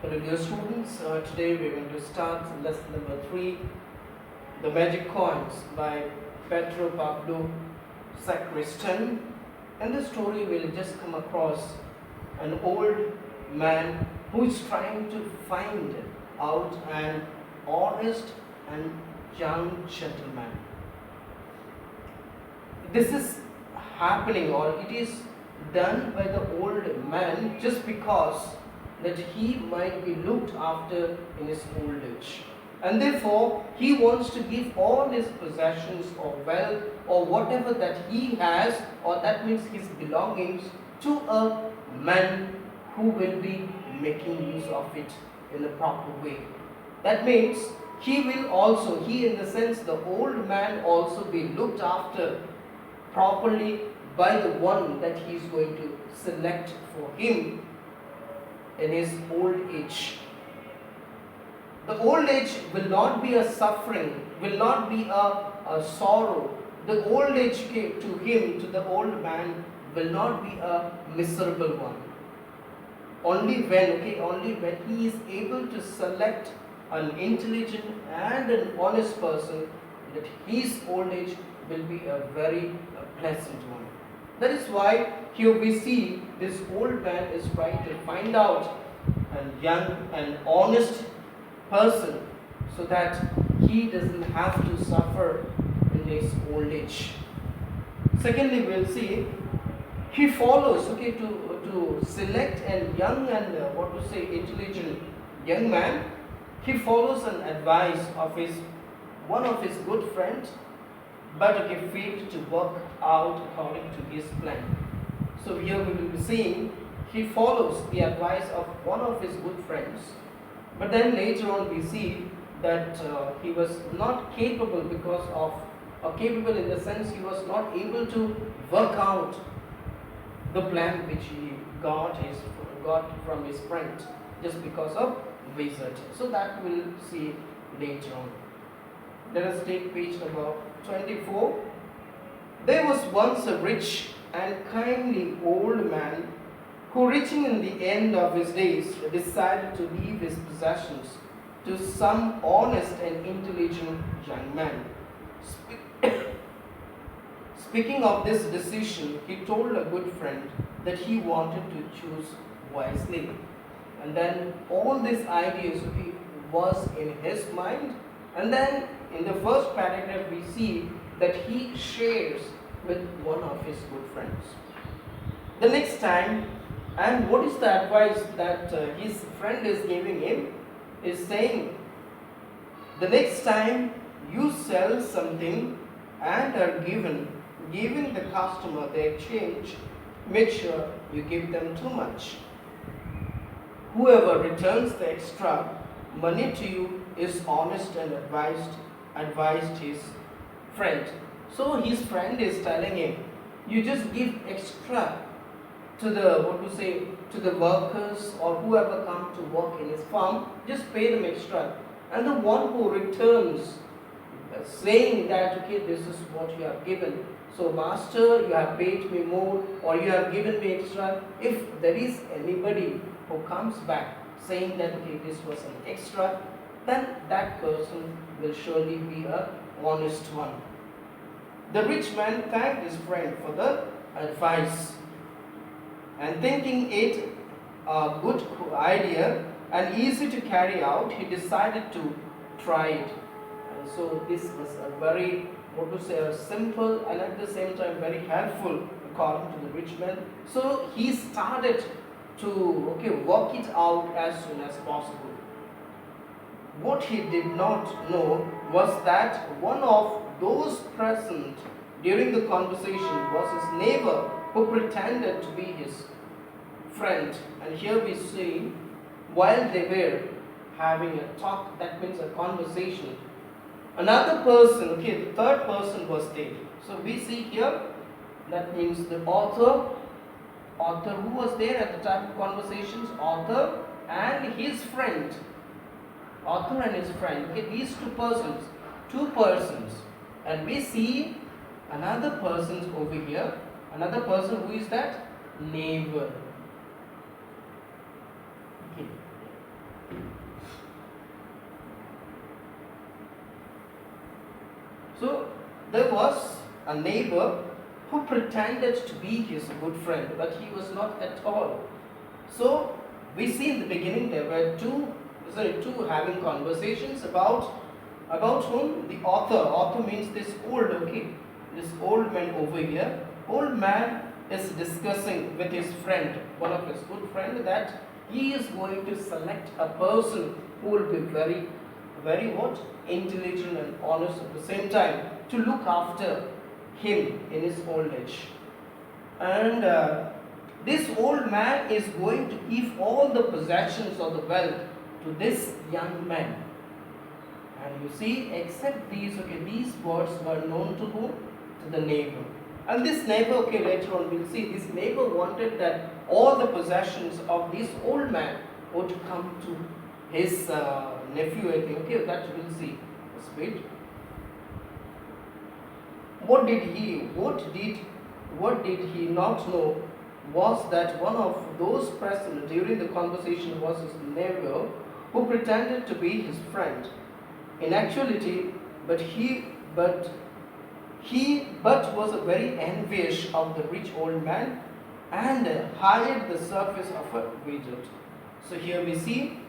Hello dear students, today we are going to start lesson number 3, The Magic Coins by Pedro Pablo Sacristan. In this story we will just come across an old man who is trying to find out an honest and young gentleman. This is happening, or it is done by the old man just because that he might be looked after in his old age, and therefore he wants to give all his possessions or wealth or whatever that he has, or that means his belongings, to a man who will be making use of it in a proper way. That means he in the sense the old man also be looked after properly by the one that he is going to select for him in his old age. The old age will not be a suffering, will not be a sorrow. The old age to him, to the old man, will not be a miserable one. Only when he is able to select an intelligent and an honest person, that his old age will be a very pleasant one. That is why here we see this old man is trying to find out a young and honest person so that he doesn't have to suffer in his old age. Secondly, we'll see he follows to select a young and intelligent young man. He follows an advice of one of his good friends, but failed to work out according to his plan. So here we will be seeing he follows the advice of one of his good friends, but then later on we see that he was not capable because of, or capable in the sense he was not able to work out the plan which he got from his friend just because of wizard. So that we'll see later on. Let us take page number 24. There was once a rich and kindly old man who, reaching in the end of his days, decided to leave his possessions to some honest and intelligent young man. Speaking of this decision, he told a good friend that he wanted to choose wisely. And then all these ideas was in his mind. And then in the first paragraph we see that he shares with one of his good friends. The next time, and what is the advice that his friend is giving him, is saying, the next time you sell something and are giving the customer their change, make sure you give them too much. Whoever returns the extra money to you is honest and advised his friend. So his friend is telling him, you just give extra to the workers or whoever come to work in his farm, just pay them extra. And the one who returns saying that, this is what you have given, so master, you have paid me more, or you have given me extra. If there is anybody who comes back saying that this was an extra, then that person will surely be a honest one. The rich man thanked his friend for the advice, and thinking it a good idea and easy to carry out, he decided to try it. And so this was a very simple and at the same time very helpful according to the rich man. So he started to work it out as soon as possible. What he did not know was that one of those present during the conversation was his neighbor, who pretended to be his friend. And here we see, while they were having a talk, that means a conversation, another person, the third person was there. So we see here, that means the author who was there at the time of conversations, author and his friend. Author and his friend, these two persons. And we see another person over here, another person who is that? Neighbor. So there was a neighbor who pretended to be his good friend, but he was not at all. So we see in the beginning there were two having conversations about whom the author. Author means this old, okay, this old man over here. Old man is discussing with his friend, one of his good friend, that he is going to select a person who will be very, very what? Intelligent and honest at the same time to look after him in his old age. And this old man is going to give all the possessions or the wealth to this young man. And you see, except these, okay, these words were known to whom? To the neighbor. And this neighbor, okay, later on we'll see, this neighbor wanted that all the possessions of this old man would come to his nephew, I think. Okay, that we'll see. Just wait. What did he not know was that one of those present during the conversation was his neighbor, who pretended to be his friend. In actuality, but was a very envious of the rich old man and hired the service of a wizard. So here we see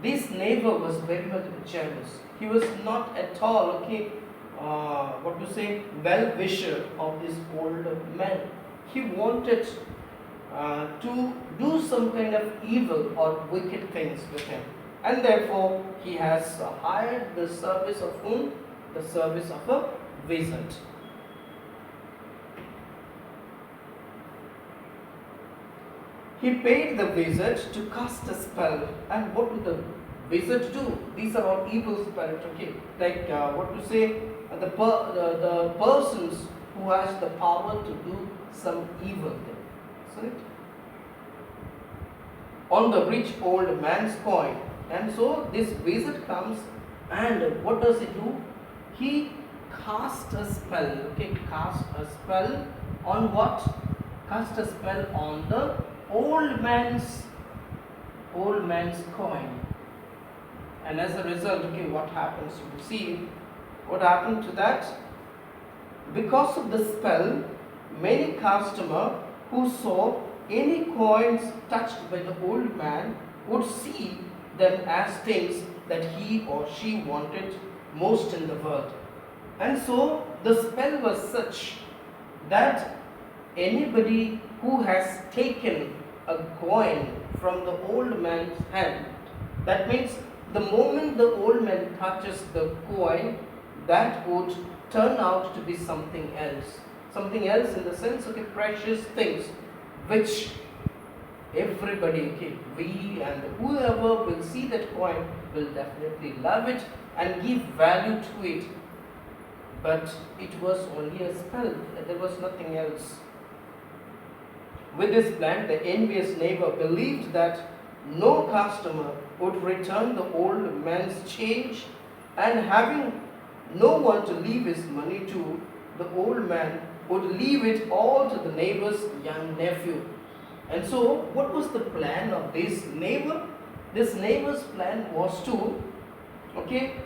this neighbor was very much jealous. He was not at all, okay, well wisher of this old man. He wanted to do some kind of evil or wicked things with him, and therefore he has hired the service of whom? The service of a wizard. He paid the wizard to cast a spell, and what would the wizard do? These are all evil spirits, okay? Like the persons who has the power to do some evil thing. Right? On the rich old man's coin. And so this wizard comes, and what does he do? He cast a spell. Okay, cast a spell on what? Cast a spell on the old man's coin. And as a result, okay, what happens? You see what happened to that? Because of the spell, many customers who saw any coins touched by the old man would see them as things that he or she wanted most in the world. And so the spell was such that anybody who has taken a coin from the old man's hand, that means the moment the old man touches the coin, that would turn out to be something else. Something else in the sense of precious things, which everybody, okay, we and whoever will see that coin will definitely love it and give value to it. But it was only a spell, there was nothing else. With this plan, the envious neighbor believed that no customer would return the old man's change, and having no one to leave his money to, the old man would leave it all to the neighbor's young nephew. And so, what was the plan of this neighbor? This neighbor's plan was to, okay,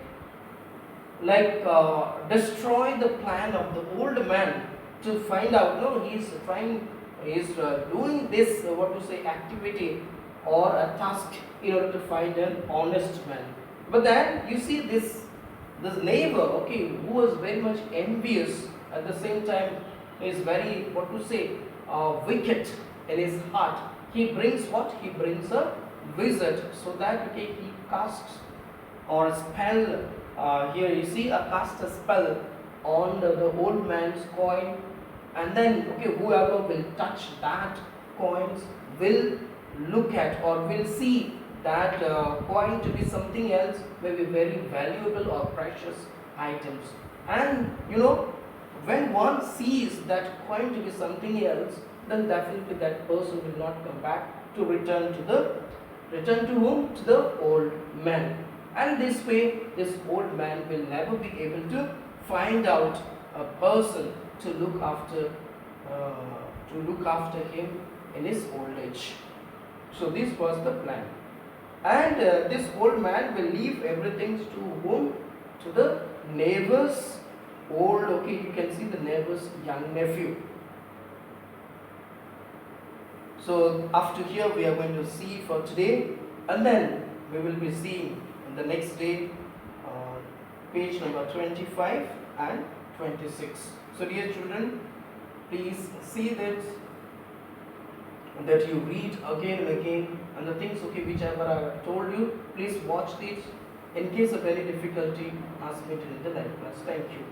destroy the plan of the old man, to find out, no, he is doing this, activity or a task in order to find an honest man. But then you see this neighbor, okay, who was very much envious, at the same time is very, wicked in his heart. He brings what? He brings a wizard, so that, okay, he casts or a spell. Here you see a cast a spell on the old man's coin, and then, okay, whoever will touch that coins will look at or will see that coin to be something else, maybe very valuable or precious items. And when one sees that coin to be something else, then definitely that person will not come back to return to whom? To the old man. And this way, this old man will never be able to find out a person to look after him in his old age. So this was the plan. And this old man will leave everything to whom? To the neighbor's old, okay, you can see the neighbor's young nephew. So after here we are going to see for today, and then we will be seeing on the next day page number 25 and 26. So dear children, please see that you read again and again, and the things, okay, whichever I have told you, please watch this. In case of any difficulty, ask me during the live class. Thank you.